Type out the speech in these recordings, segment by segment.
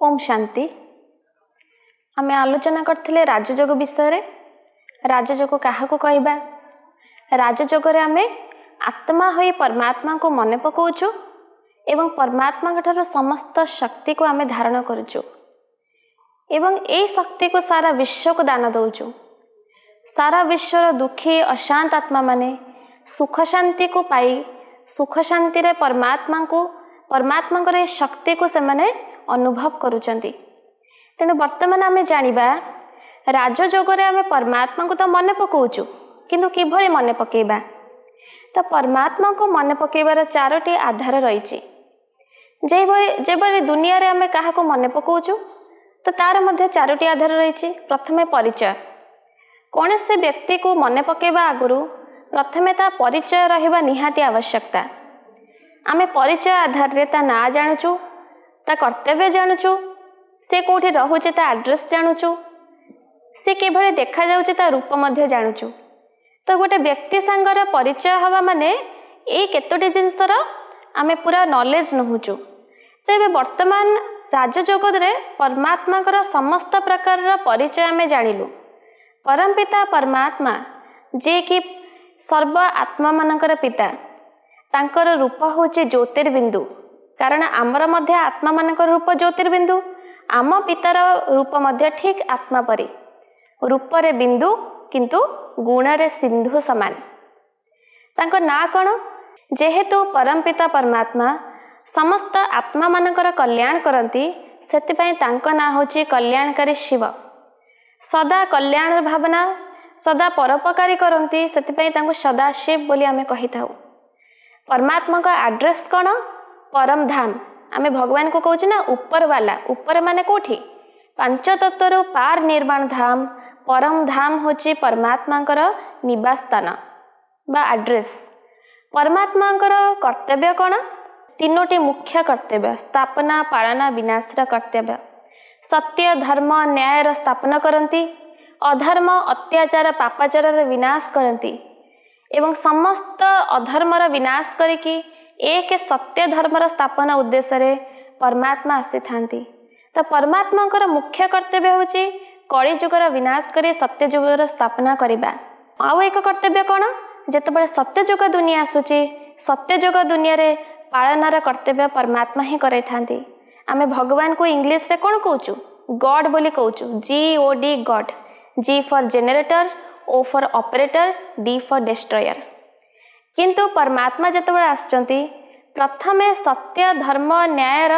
ओम शांति। आमे आलोचना करथिले राजयोग विषय रे। राजयोग काहाको कहबा? राजयोग रे आमे आत्मा होई परमात्मा को मने पकाउछु एवं परमात्मा ठारो समस्त शक्ति को आमे धारण करूछु एवं एई शक्ति को सारा विश्व को दान दउछु। सारा विश्वर दुखी अशांत आत्मा माने सुख शांति को पाई सुख शांति रे परमात्मा को शक्ति को से माने अनुभव करुचंती। तेणु वर्तमान आमे जानिबा राजयोग रे आमे परमात्मा को तो मने पकाउछु, किंतु किभଳି मने पकेबा? तो परमात्मा को मने पकेबार चारोटी आधार रहिछि। जेभଳି दुनिया रे आमे काहा को मने पकाउछु तो तार मध्य चारोटी आधार रहिछि। प्रथमे परिचय। कौन से व्यक्ति को मने पकेबा आगुरु प्रथमे ता परिचय रहिबा निहाती आवश्यकता। आमे परिचय आधार रे ता ना जानुछु, ता कर्तव्य जानुछु, से कोठी रहुचे ता एड्रेस जानुछु, से किभଳି देखा जाउचे ता रूप मध्य जानुछु। तो गोटे व्यक्ति संगर परिचय हवा माने ए केतोटी जिंसर आमे पूरा नॉलेज नहुछु। तेबे वर्तमान राजजगत रे परमात्मा कर समस्त प्रकार रा परिचय आमे जानिलु। परमपिता परमात्मा जे कि सर्व आत्मा मानकर पिता, तांकर रूप होचे ज्योतिर्बिंदु। कारण आमर मध्य आत्मा मानकर रूप ज्योतिर्बिंदु, आम पितार रूप मध्य ठीक आत्मा परि। रूप रे बिंदु किंतु गुण रे सिंधु समान। तांको ना कौन? जेहेतु परमपिता परमात्मा समस्त आत्मा मानकर कल्याण करती, सेतिपई तांको ना होची कल्याणकारी शिव। सदा कल्याण भावना सदा परोपकारी करती, सेतिपई तांको सदा शिव बोली आमे कहि थाउ। परमात्मा का एड्रेस कौन? परम धाम। आमे भगवान को कहूँ ना ऊपर वाला। ऊपर माने कोठी? पांच तत्वर पार निर्वाण धाम। परम धाम होची परमात्मा निवास स्थान बा एड्रेस। परमात्मा कर्तव्य कौन? तीनोटी मुख्य कर्तव्य। स्थापना, पालना, विनाश कर्तव्य। सत्य, धर्म, न्याय स्थापना करती, अधर्म, अत्याचार, पापाचार विनाश करती एवं समस्त अधर्मर विनाश करिकी एक सत्य धर्मर स्थापना उद्देश्य रे परमात्मा आसी थांती। तो परमात्मा मुख्य कर्तव्य होची कली जुगर विनाश करी सत्य जुगर स्थापना करिबा। आउ एक कर्तव्य कौन? जेतेबेले सत्य जुग दुनिया आसुची, सत्य जुग दुनिया रे पालनार कर्तव्य परमात्मा ही कराई थांती। आमे भगवान को इंग्लिश रे कौन कहूचु? गॉड बोली कहूचु। GOD God. G for generator, O for operator, D for destroyer. किंतु परमात्मा जेतेबेले आसुचंती प्रथमे सत्य धर्म न्यायर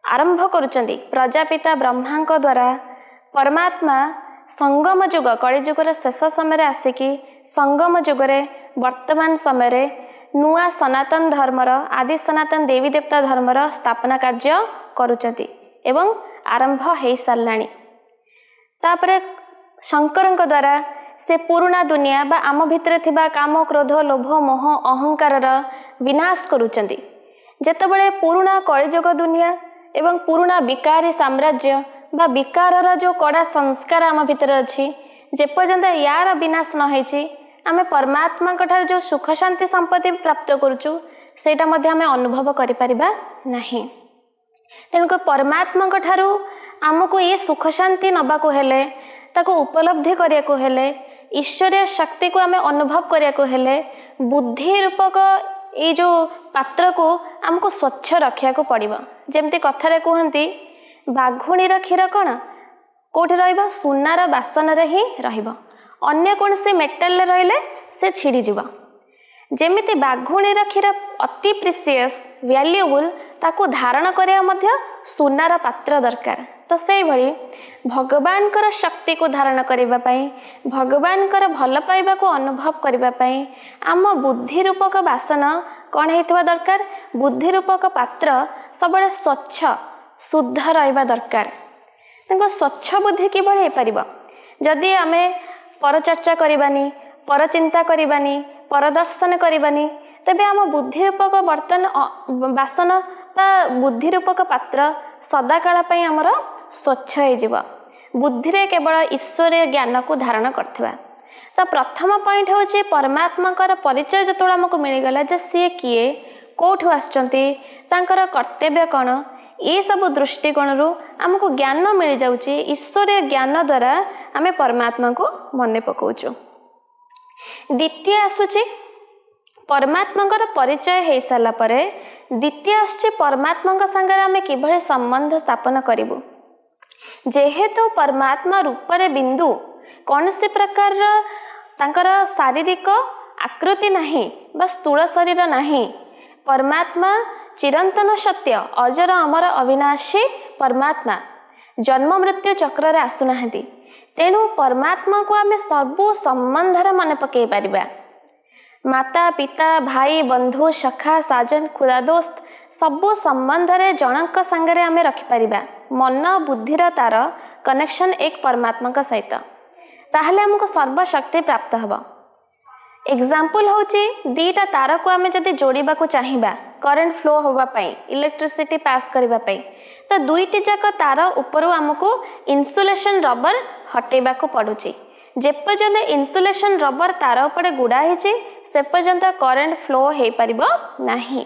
आरंभ करुचंती। प्रजापिता ब्रह्मांक द्वारा परमात्मा संगम जुग कली जुगर शेष समय आसिकी संगम जुगरे वर्तमान समय नुआ सनातन धर्मर आदि सनातन देवी देवता धर्मर स्थापना कार्य करुचंती एवं आरंभ हो साराणी। तापरे शंकरंक द्वारा से पुराना दुनिया बा आम भितर थिबा काम क्रोध लोभ मोह अहंकार विनाश करुचंती। जेतेबेले पुराना कलिजुग दुनिया एवं पुराना विकारी साम्राज्य बा विकार जो कड़ा संस्कार आम भितर अच्छी, जेपर्यंत यार विनाश न होइछि आमे परमात्मा ठार जो सुख शांति संपत्ति प्राप्त करुचु सेटा मध्ये आमे अनुभव करि परिबा नाही। तेणुक परमात्मा ठारू आमको ये सुख शांति नबा को हेले, ताको उपलब्धि करिया को हेले, ईश्वरीय शक्ति को आमे अनुभव करिया को हेले, बुद्धि रूपक ये जो पात्र को आमको स्वच्छ रखिया को पड़िबा। जेमती कथारे कहंती बाघुणी क्षीर कौन कौटी रहिबा? सुनार बासन रे ही रहिबा। अन्य कौन से मेटाल रहिले से छिड़ी जिबा। जेमिति बाघुणी क्षीर अति प्रिसियस वैल्यूएबल, ताको धारण करिया मध्य सुनार पात्र दरकार। तो से भली भगवान कर शक्ति को धारण करिबा पई, भगवान कर भल पाइबा को अनुभव करिबा पई आम बुद्धि रूपक बासन कौन हेतिबा दरकार? बुद्धि रूपक पात्र सबले स्वच्छ शुद्ध रहिबा दरकार। ताको स्वच्छ बुद्धि किभଳି हे परिबा? जदि आमे परचर्चा करिबानी, परचिंता करिबानी, परदर्शन करिबानी, तबे आम बुद्धि रूपक बर्तन बासन बा बुद्धि रूपक पात्र सदाकाल पई हमर स्वच्छ हो जिवो। बुद्धि रे केवल ईश्वरीय ज्ञान को धारण करथिबा। तो प्रथम पॉइंट होची परमात्मा परिचय जेतोळ हमको मिल गला जे सी किए, कोठु आछंती, तांकर कर्तव्य कौन, ये सब दृष्टिकोण आमको ज्ञान मिल जाउची ईश्वरीय ज्ञान द्वारा आमे परमात्मा को मन पकाउछु। द्वितीय आसुची परमात्मा परिचय हो सारा परे द्वितीय आसुची परमात्मा संगे आमे किभळे संबंध स्थापन करिबु। जेहेतु परमात्मा रूपरे बिंदु कौन से प्रकार तांकर शारीरिक आकृति नहीं बा स्थूल शरीर नहीं। परमात्मा चिरंतन सत्य अजर अमर अविनाशी परमात्मा जन्म मृत्यु चक्र रे आसुना। तेणु परमात्मा को आमे सबु संबंध मन पकई पारिबा। माता पिता भाई बंधु सखा साजन खुदा दोस्त सबु संबंध रे जनक संगे आमे रखि पारिबा। मन बुद्धिर तार कनेक्शन एक परमात्मा सहित ताहले हमको सर्वशक्ति प्राप्त हबा। एग्जाम्पल होची दीटा तार को आमे जदि जोड़ीबा को चाहिबा करंट फ्लो होबा पई इलेक्ट्रिसिटी पास करबा पई तो दुईटी जाक तार उपरु हमको इन्सुलेशन रबर हटेबा को पड़ुची। जे पर्यंत इन्सुलेशन रबर तार उपरे गुड़ा हिची से पर्यंत करंट फ्लो हो पारिबो नाही।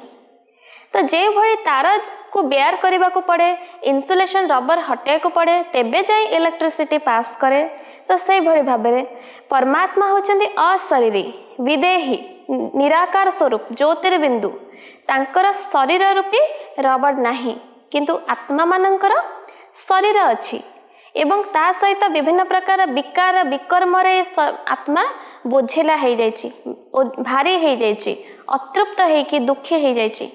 तो जे भली तार को बेयर करबा को पड़े इन्सुलेशन रबर हटे को पड़े तेबे जाई इलेक्ट्रिसिटी पास करे। तो से भली भाबरे परमात्मा होचंदी अशरीरी विदेही निराकार स्वरूप ज्योतिर्बिंदु तांकर शरीर रूपी रबर नाही किंतु आत्मा मानकर शरीर अछि एवं ता सहित विभिन्न प्रकार विकार विकर्म रे आत्मा बोझिला हो जाइछि भारी हो जाइछि अतृप्त हेकि दुखी हो जाइछि।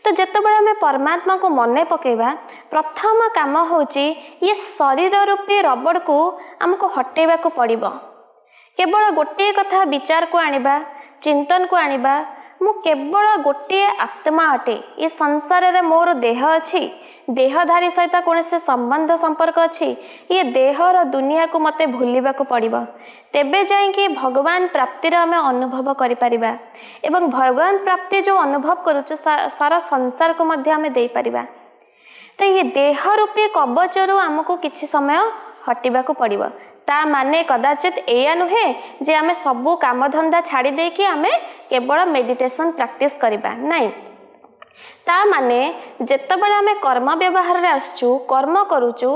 तो जेतेबेले आमे परमात्मा को मने पकेबा प्रथम काम होची ये शरीर रूपी रबड़ को हमको हटेबा को पड़िबो। केवल गोटे कथा विचार को आनिबा चिंतन को आनिबा मु केवल गोटे आत्मा अटे ये संसार रे मोर देह अछि देहधारी सहित कौन से संबंध संपर्क अछि ये देहर दुनिया को मते भूलिबा को पड़िबो। तेबे जाई कि भगवान प्राप्ति रे हमें अनुभव करि परिबा एवं भगवान प्राप्ति जो अनुभव करूछु सारा संसार को मध्य हमें दे परिबा। तो ये देह रूपी कवचरु हमको किछि समय हटिबा को पड़िबो। ता माने कदाचित एया नुहे जे आमे सबु काम धंदा छाड़ी दे कि आमे केवल मेडिटेशन प्रैक्टिस करिबा नहीं। ता माने जेतेबेले आमे कर्म व्यवहार रे आसचु कर्म करूचु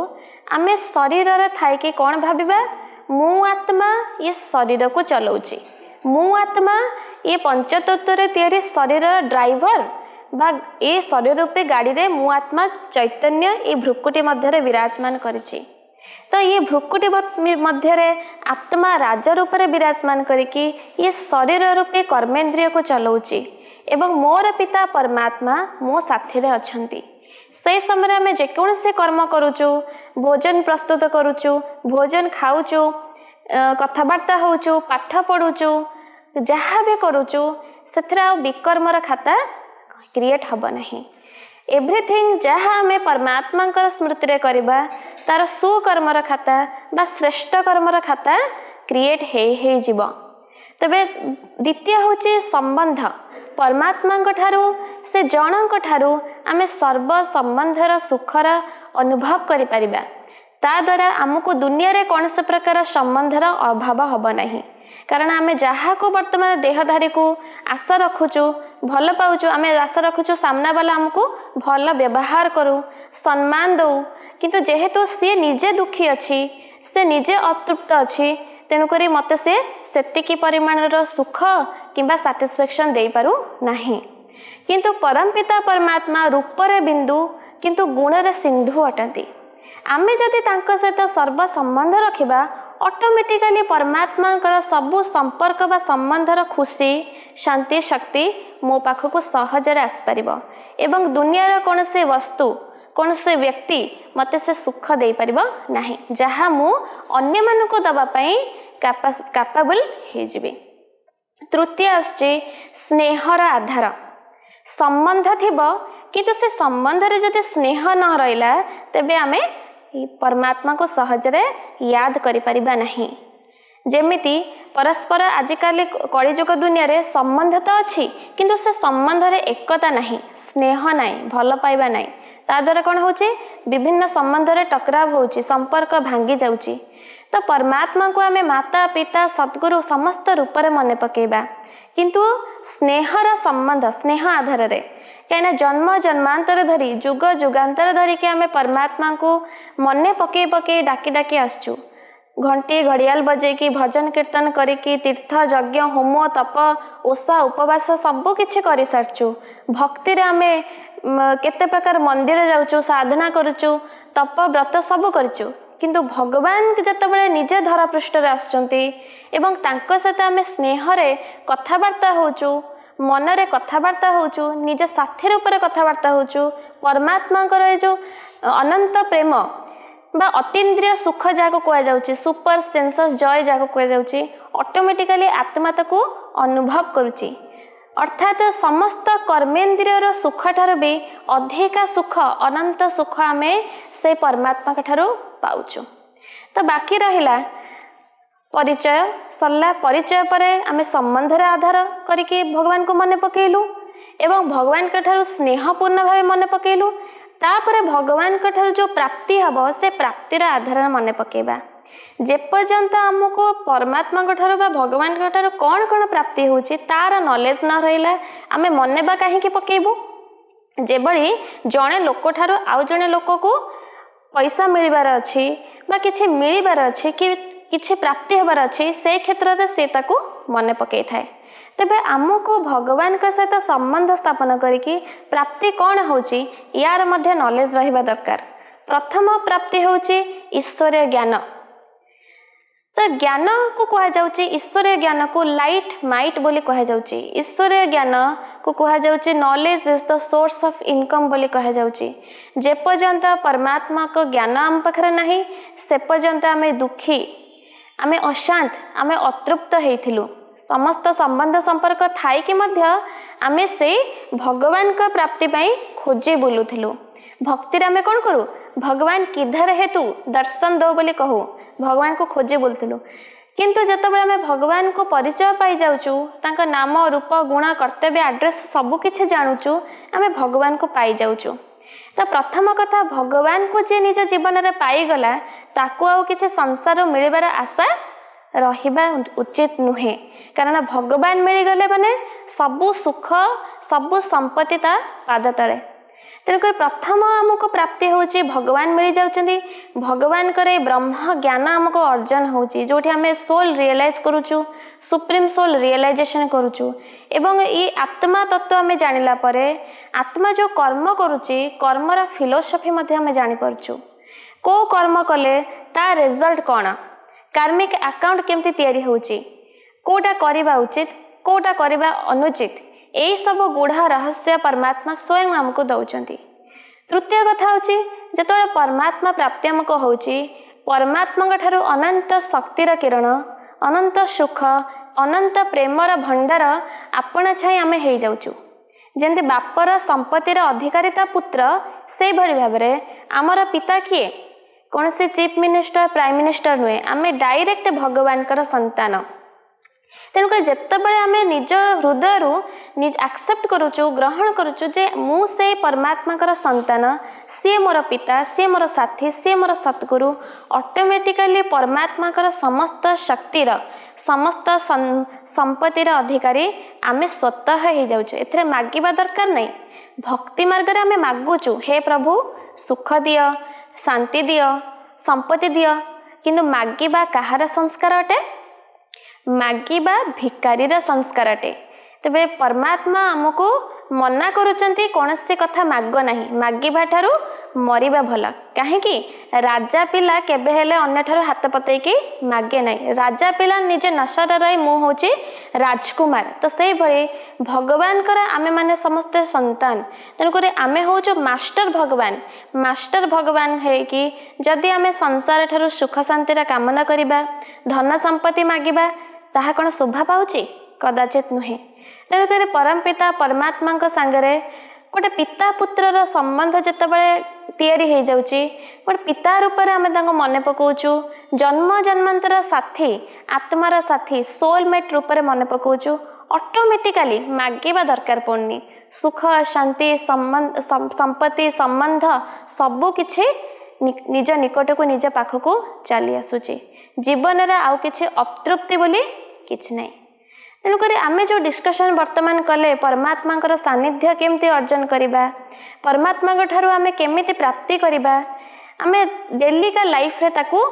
आमे शरीर रे थाई कि कोन भाबिबा मु आत्मा ये शरीर को चलाउची मु आत्मा ये पंचतत्व रे तयारी शरीर ड्राइवर बा ए शरीर रूपी गाड़ी रे मु आत्मा चैतन्य ए भ्रुकुटी मध्य रे विराजमान करिछि। तो ये भ्रुकुटी मध्य रे आत्मा राजा रूप में विराजमान करिकी ये शरीर रूपी कर्मेंद्रिय को चलाउची एवं मोर पिता परमात्मा मो साथी रे अछंती। से समय आम जेकोसी कर्म करुचु भोजन प्रस्तुत करुचु भोजन खाऊचु कथबार्ता होचु पाठ पढ़ुचु जहाँ भी करुचु से विकर्मर खाता क्रिएट हब नहीं। एवरीथिंग जहाँ आम परमात्मा स्मृति रे करबा तार सुकर्मर खाता बा श्रेष्ठ कर्मर खाता क्रिएट हे जीव। तबे द्वितीय होची संबंध परमात्मा ठारू से जनक ठारू आमे सर्व संबंधर सुखर अनुभव करि परिबा। ता द्वारा आमको दुनिया रे कौन से प्रकार संबंधर अभाव हब नहीं। कारण आमे जहाँ को वर्तमान देहधारी को आशा रखुचु भल पाउचु आमे आशा रखुचु सामना वाला हमको भल व्यवहार करू सम्मान दो किंतु जेहेतु सी निजे दुखी अच्छी से निजे अतृप्त अच्छी तेणुकरी मत से सेतिकी परिमाणर सुख किंबा सैटिस्फैक्शन दे पारु नहीं। किंतु परमपिता परमात्मा रूपरे बिंदु किंतु गुणरे सिंधु अटंती। आमे जदि तांको सहित सर्व संबंध रखिबा ऑटोमेटिकली परमात्मा सबु संपर्क बा संबंधर खुशी शांति शक्ति मो पाखक सहजरे आसपार एवं दुनियार कौन से वस्तु कौन से व्यक्ति मते से सुख दे पारिबो नाही जहाँ मु अन्य मानक दवापाई कैपेबल हो जिबी। तृतीय आछे स्नेहर आधार संबंध थिबो किंतु से संबंध रे जदि स्नेह न रहिला तेबे आमे परमात्मा को सहजरे याद करि परिबा नहीं। जेमिति परस्पर आजिकाली कलिजुग दुनिया रे संबंध तो अच्छी किंतु से संबंध रे एकता नहीं स्नेह नहीं भल पाइबा नहीं। ता द्वारा कौन होची विभिन्न संबंध रे टकराव होची संपर्क भांगी जाउची। तो परमात्मा को आमे माता पिता सद्गुरु समस्त रूप में मन पकेबा, किंतु स्नेहर संबंध स्नेह आधार रे, कहीं जन्म जन्मांतर धरी जुग जुगांतर धरी कि आमे परमात्मा को मन पके पके डाकी डाकी आसचु। घंटी घड़ियाल बजेकी भजन कीर्तन करिकी तीर्थ यज्ञ होम तप ओषा उपवास सबु किछि करि सारचु। भक्ति रे आमे केते प्रकार मंदिर जाउचु, साधना करूचु, तप व्रत सब करचु, किंतु भगवान जतबेले निजे धरा पृष्ठ रे आसचंती एवं तांको सहित आमे स्नेह रे कथाबार्ता होचु, मन रे कथाबार्ता होचु, निज साथी रूप रे कथाबार्ता होचु। परमात्मा को जो अनंत प्रेम बा अतीन्द्रिय सुख जाको कह जाउची, सुपर सेंसस जॉय जाको कह जाउची, ऑटोमेटिकली आत्मा ताको अनुभव करूची। अर्थात समस्त कर्मेन्द्रियर सुख ठार भी अधिका सुख अनंत सुख आमे से परमात्मा का ठारो पाउचु। तो बाकी रहिला परिचय सरला। परिचय परे आमे संबंध रे आधार करिके भगवान को मन पकेलु एवं भगवान के ठारो स्नेहपूर्ण भाव मन पकेलु। तापरे भगवान के ठारो जो प्राप्ति हबो से प्राप्तिर आधार मन पकेबा। जेपर्यंत आमको परमात्मा के ठारो बा भगवान के ठारो कौन कौन प्राप्ति होची तार नॉलेज न रहिला आमे मने बा काहे पकेबू। जेबड़ी जणे लोक ठारो आउ जणे लोक को पैसा मिलबार अछि बा किछि मिलबार अछि कि किछि प्राप्ति होबार अछि से क्षेत्र रे से ताको मने पकई थाए। तेबे आमको भगवान के सहित संबंध स्थापन करिकी प्राप्ति कौन होची यार मध्य नॉलेज रहिबा दरकार। प्रथम प्राप्ति होची ईश्वरीय ज्ञान। तो ज्ञान को कहा जाउची, ईश्वरीय ज्ञान को लाइट माइट बोली कहा जाउची। ईश्वरीय ज्ञान को कहा जाउची knowledge is the source of income बोली कहा जाउची। जे पर्यंत परमात्मा को ज्ञान आम पाखरे नहीं से पर्यंत आमे दुखी, आमे अशांत, आमे अतृप्त हेइथिलु। समस्त संबंध संपर्क थाई कि मध्य आमे से भगवान का प्राप्ति पाई खोजे बुलुथिलु। भक्ति रे आमे कोन करू, भगवान किधर हेतु दर्शन दो बोली कहू, भगवान को खोजे बोलथिलु। किंतु जतबेले आमे भगवान को परिचय पाई जाउचु, तांका नाम रूप गुण कर्तव्य एड्रेस सब किछि जानुचु, आमे भगवान को पाई जाउचु। तो प्रथम कथा भगवान को जे निज जीवन रे पाई गला ताको आउ किछि संसार मिलिबार आशा रहिबा उचित नुहे। कारण भगवान मिल गले माने सबु सुख सबु संपत्ति ता पाद तले। तेणुक प्रथम आमको प्राप्ति होची भगवान मिल जाउचंदी। भगवान करे ब्रह्म ज्ञान आमको अर्जन होची, जोठी हमें सोल रियलाइज करूचु, सुप्रीम सोल रियलाइजेशन करूचु। एवं ये आत्मा तत्व हमें जानिला परे आत्मा जो कर्म करूची कर्मर फिलोसफी मध्य हमें जानि परचु। को कर्म कले ता रिजल्ट कौन, कार्मिक अकाउंट केमती तैयारी होची, कोटा करिबा उचित कोटा करिबा अनुचित, यही सब गूढ़ रहस्य परमात्मा स्वयं आमको दौचंती। तृतीय कथा होची जेतबेले परमात्मा प्राप्ति आमको होची परमात्मा ठारू अनंत शक्तिर किरण, अनंत सुख, अनंत प्रेमर भंडार आपण छाई आमे हेई जाउचु। जेंति बापर संपत्तिर अधिकारिता पुत्र से भली भाबरे आमर पिता किए कौन से चीफ मिनिस्टर प्राइम मिनिस्टर नुहे, आमे डायरेक्ट भगवान कर संतान। तेणुक जितेबाला आम निज हृदय निज एक्सेप्ट करुचु ग्रहण करुचु जे मु से परमात्मा कर संतान, सी मोर पिता, सी मोर साथी, सी मोर सतगुरु, ऑटोमेटिकली परमात्मा कर समस्त शक्तिर समस्त संपत्तिर अधिकारी आमे स्वतः हो जाउछु। एथरे मागिबा दरकार नहीं। भक्ति मार्ग रे आमे मागुचु हे प्रभु सुख दियो, शांति दियो, संपत्ति दियो, किंतु मागिबा कहार संस्कार अटे, मागिबा भिकारीर संस्कार अटे। तेबे परमात्मा आमको मना करुचंती कौन से कथा माग नहीं, मागिबा ठारू मरिबा भला। काहेकि राजा पिला केबे हेले अन्य ठारू हाथ पतेकी मागे नहीं। राजा पिला निजे नशर रही मु होची राजकुमार। तो से भली भगवान कर आमे माने समस्ते संतान। तेणुक आमे होचो मास्टर भगवान। मास्टर भगवान है कि जदि आमे संसार ठारू सुख शांतिर कामना करिबा, धन संपत्ति मागिबा, ताहा कौन शोभा पाउची? कदाचित नुहे। तेणुक परम पिता परमात्मा सांगरे गोटे पिता पुत्रर संबंध जितेबाला तैयारी हो जाउची, गोटे पिता रूप में आम मन पकाउचु, जन्म जन्मांतर साथी, आत्मार साथी, सोलमेट रूप में मन पकाउचु। ऑटोमेटिकली मागिबा दरकार पड़नी। सुख शांति संपत्ति संबंध सबु किछि निज निकट को निज पाख को चली आसुची। जीवन रे आउ किछि अतृप्ति बोली किछि नहीं। तेणुक आम जो डिस्कशन वर्तमान कले परमात्मा सानिध्य केमती अर्जन करवा, परमात्मा ठारू आम केमिति प्राप्ति करवा, आम डेली का लाइफ रे ताकू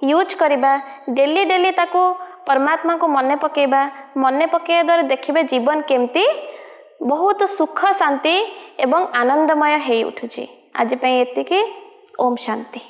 यूज करवा, डेली डेली ताकू परमात्मा को मने पकेबा, मने पकेया द्वारा देखिबे जीवन केमती बहुत सुख शांति एवं आनंदमय हे उठुची। आज पई एतिकी। ओम शांति।